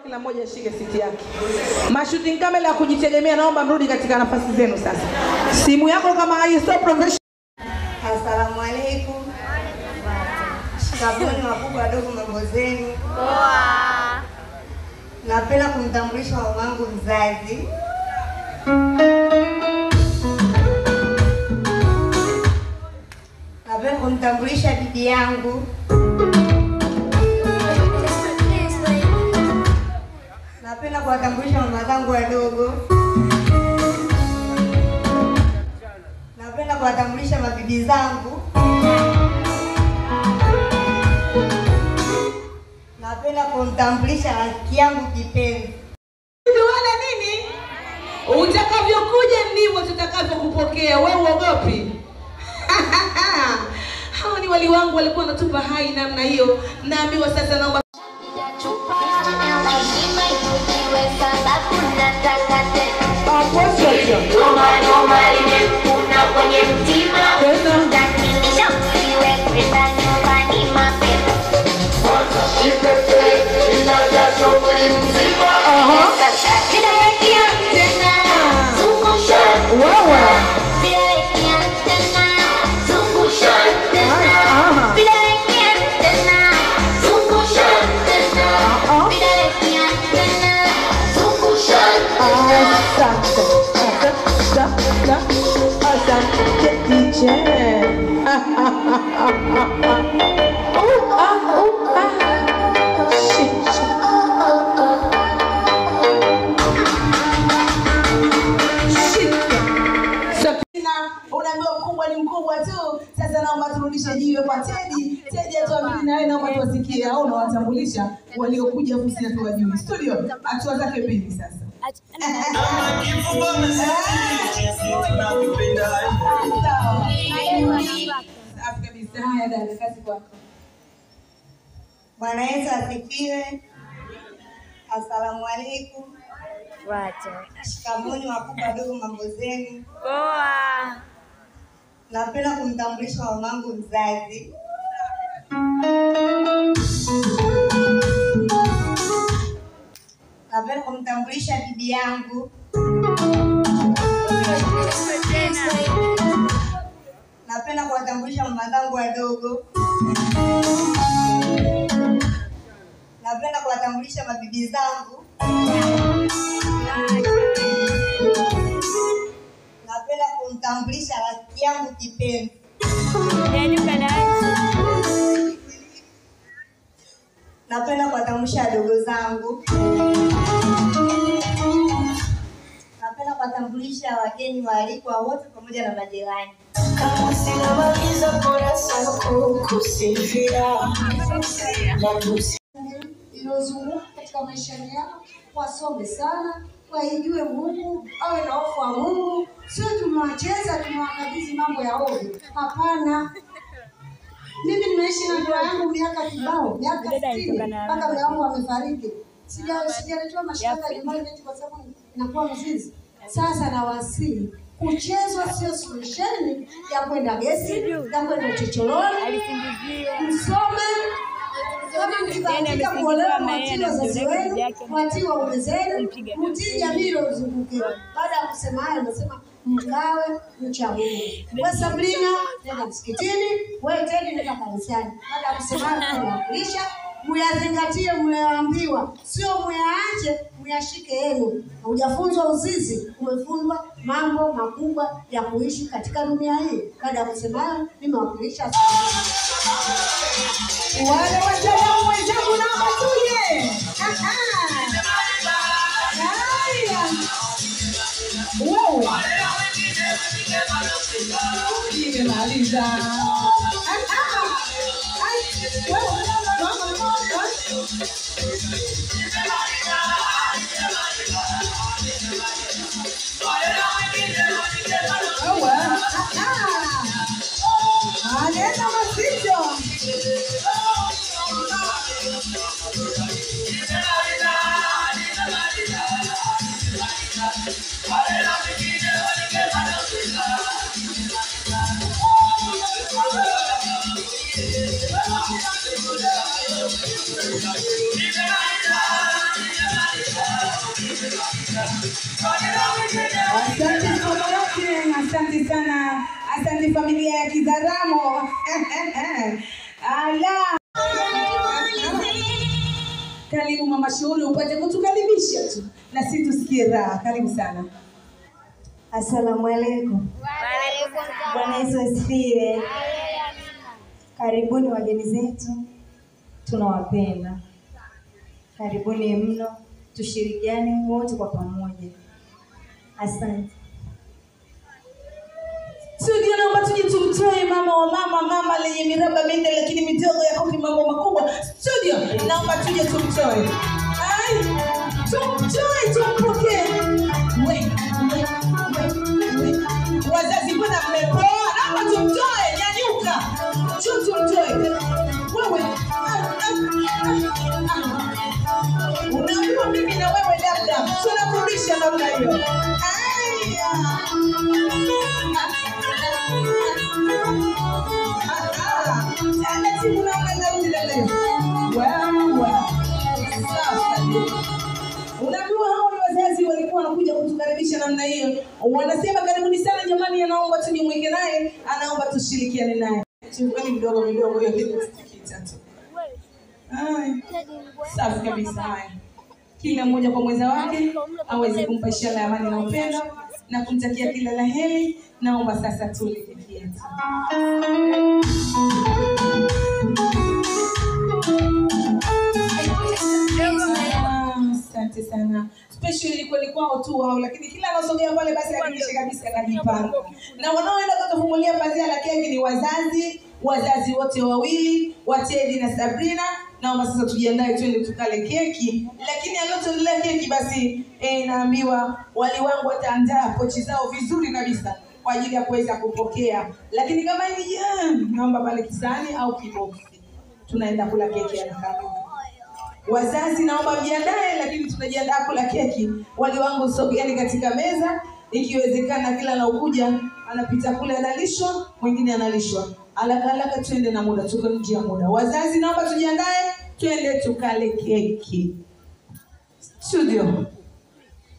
Kila mmoja ashike siti yake. Mashooting kamera ya kujitegemea, naomba mrudi katika nafasi zenu sasa. Simu yako kama haiko professional. Asalamu alaykum. Shikamoo wakubwa wadogo, mambo zenu? Poa. Napenda kumtambulisha mamangu mzazi. Napenda kumtambulisha bibi yangu. Napenda kuwatambulisha mama zangu wadogo. Napenda kuwatambulisha mabibi zangu. Napenda kumtambulisha rafiki yangu kipenzi. Unaona nini? Utakavyokuja ndivyo tutakavyokupokea. Wewe uogopi? Hao ni wali wangu walikuwa wanatupa hai namna hiyo. Naambiwa sasa naomba au unawatambulisha waliokuja ofisi ya tuwajui. Studio, hatua zake mbili sasa. Bwana Yesu asifiwe. Asalamu alaykum. Shikamoo wakubwa wadogo, mambo zenu? Poa. Napenda kumtambulisha mamangu mzazi. Napenda kumtambulisha bibi yangu. Napenda kuwatambulisha mama zangu wadogo. Napenda kuwatambulisha mabibi zangu. Napenda kumtambulisha rafiki yangu kipenzi. Napenda kuwatambulisha wadogo zangu. kuwatambulisha wageni waalikwa wote pamoja na majirani. Kama sinamaliza kurasa kukusifia iliyozunguka katika maisha yao, wasome sana, waijue Mungu, awe na hofu wa Mungu. Sio tumewacheza tumewakabidhi mambo ya ovyo. Hapana. Mimi nimeishi na ndoa yangu miaka kibao, miaka 60 mpaka mume wangu amefariki. Sijaletewa mashaka nyumbani kwa sababu inakuwa mzizi. Sasa na wasii kuchezwa sio solution ya kwenda gesi, ya kwenda chochoroni. Msome kama mkibahatika kuolewa, mwatii wazazi wenu, mwatii waume zenu, mtii jamii iliyozunguka. Baada ya kusema hayo, nasema mkawe mcha Mungu. Wewe Sabrina, nenda msikitini, wewe Teddy nenda kanisani. Baada ya kusema hayo, tunawakilisha muyazingatie mnayoambiwa, sio muyaache, muyashike yenu. Hujafunzwa uzizi, umefunzwa mambo makubwa ya kuishi katika dunia hii. Baada ya kusema hayo, nimewakilisha wale wataalamu wenzangu na matuje. Wewe nimemaliza. Asante sana. Asante familia ya Kizaramo. Ala. Karibu mama Shuhuri, upate kutukaribisha tu na sisi tusikie raha. Karibu sana. Asalamu alaykum. Bwana Yesu asifiwe. Karibuni wageni zetu. Tunawapenda. Karibuni mno. Tushirikiane wote kwa pamoja. Asante. Studio naomba tuje tumtoe mama wa mama lenye miraba mingi lakini midogo ya kopi mambo makubwa. Studio naomba tuje tumtoe. Ai, tumtoe tumpokee. Wewe. Wazazi mbona mmepoa? Naomba tumtoe, nyanyuka. Tumtoe. Wewe. Unaambiwa mimi na wewe labda tunakurudisha namna hiyo. Aya. Unaambiwa hao ni wazazi walikuwa wanakuja kutukaribisha namna hiyo. Wanasema karibuni sana jamani, anaomba tujumuike naye, anaomba tushirikiane naye. Chukua mdogo hiyo kitu kitatu. Safi kabisa. Haya, kila mmoja kwa mwenza wake aweze kumpa ishara ya amani na upendo na kumtakia kila la heri. Naomba sasa tulifikie. Asante sana. Special ilikuwa ni kwao tu wao, lakini kila anasogea pale basi hakikisha kabisa akajipanga. Na wanaoenda kutufungulia pazia la keki ni wazazi wote wawili, wa Teddy na Sabrina. Naomba sasa tujiandae twende tukale keki. Lakini aliyotuandalia keki basi naambiwa wali wangu wataandaa pochi zao vizuri kabisa kwa ajili ya kuweza kupokea. Lakini kama hivi naomba pale kisani au kiboksi. Tunaenda kula keki ya karibu. Wazazi naomba mjiandae, lakini tunajiandaa kula keki. Wali wangu sogeeni katika meza, ikiwezekana kila anaokuja anapita kule analishwa, mwingine analishwa. Alaka twende na muda, tuko nje ya muda. Wazazi naomba tujiandae, twende tukale keki. Studio.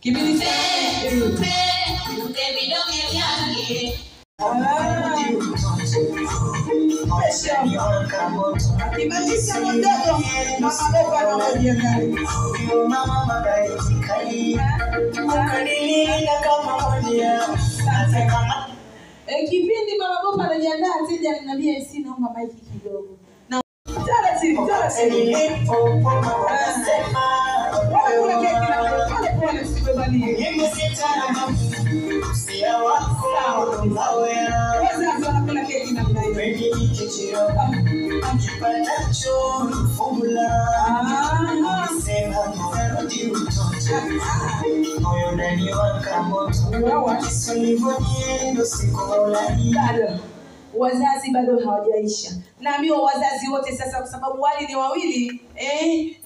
Kibili Kimalisha mdogo mama baba anaoja ndani. Mama kipindi mama baba anajiandaa tija ananiambia isi naomba maiki kidogo. Na taratibu. Kuna keki na pole pole msibebanie. malkia wako Wazazi wanakula keki na mnayo. wenye kichiro kipatacho fumula sema mwarudi utoto moyo ndani waka moto kisulivoniendo sikolani wazazi bado hawajaisha. Naambiwa wazazi wote sasa, kwa sababu wali ni wawili,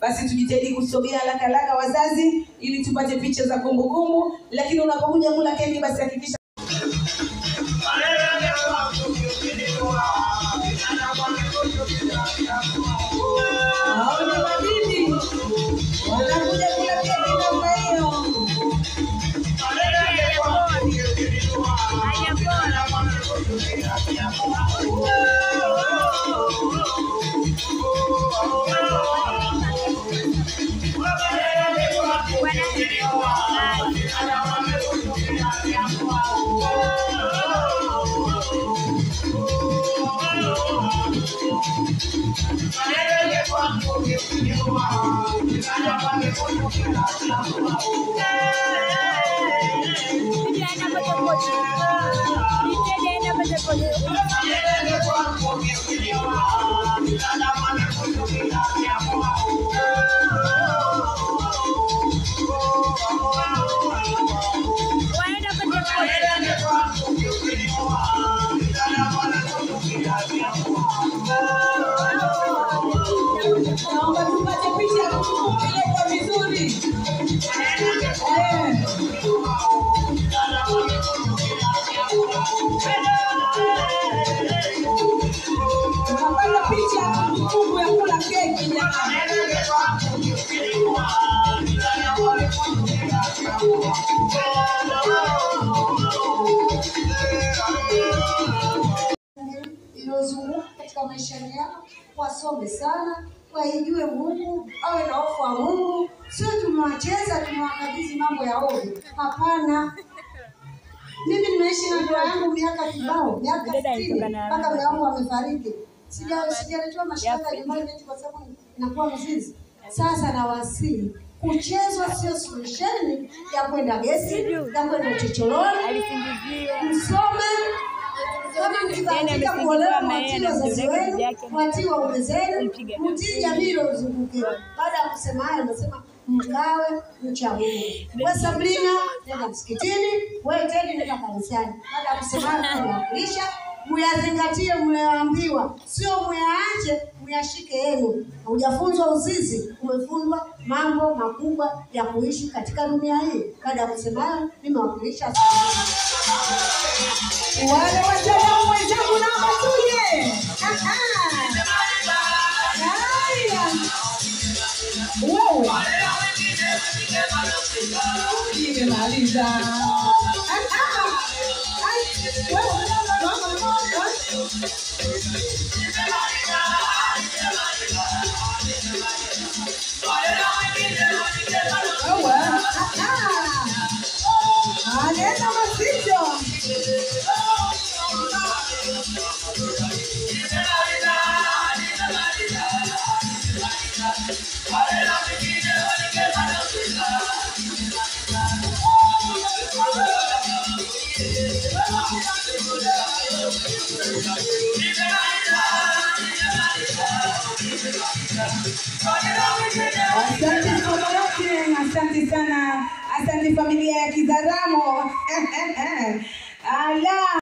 basi tujitahidi kusogea haraka wazazi, ili tupate picha za kumbukumbu. Lakini unapokuja kula keki, basi hakikisha haoni mabibi wanakuja kula keki namna hiyo. Naomba tupate picha ilikuwa vizuri. Tunapata picha kubwa ya kula keki jamani. Iliyozunguka katika maisha yao, wasome sana, waijue Mungu, awe na hofu wa Mungu. Sio tumewacheza tumewakabidhi mambo ya ovyo. Hapana. Mimi nimeishi na ndoa yangu miaka kibao, miaka 60 mpaka mume wangu amefariki. Sijaletewa mashaka nyumbani kwa sababu inakuwa mzizi. Sasa na wasii kuchezwa sio solution ya kwenda gesi, ya kwenda uchochoroni. Msome kama mkibahatika kuolewa, mwatii wazazi wenu, mwatii waume zenu, mtii jamii iliyozungukia. Baada ya kusema hayo, nasema mkawe mcha Mungu. Wewe Sabrina, nenda msikitini, wewe Teddy nenda kanisani. Baada ya kusema hayo, tunawakilisha muyazingatie mnayoambiwa, sio muyaache, muyashike yenu. Hujafunzwa uzizi, umefunzwa mambo makubwa ya kuishi katika dunia hii. Baada ya kusema hayo, nimewakilisha wale wataalamu wenzangu na matuje. Wewe nimemaliza. Anenda masito. Asante sana, asante familia ya Kizaramo. Ala.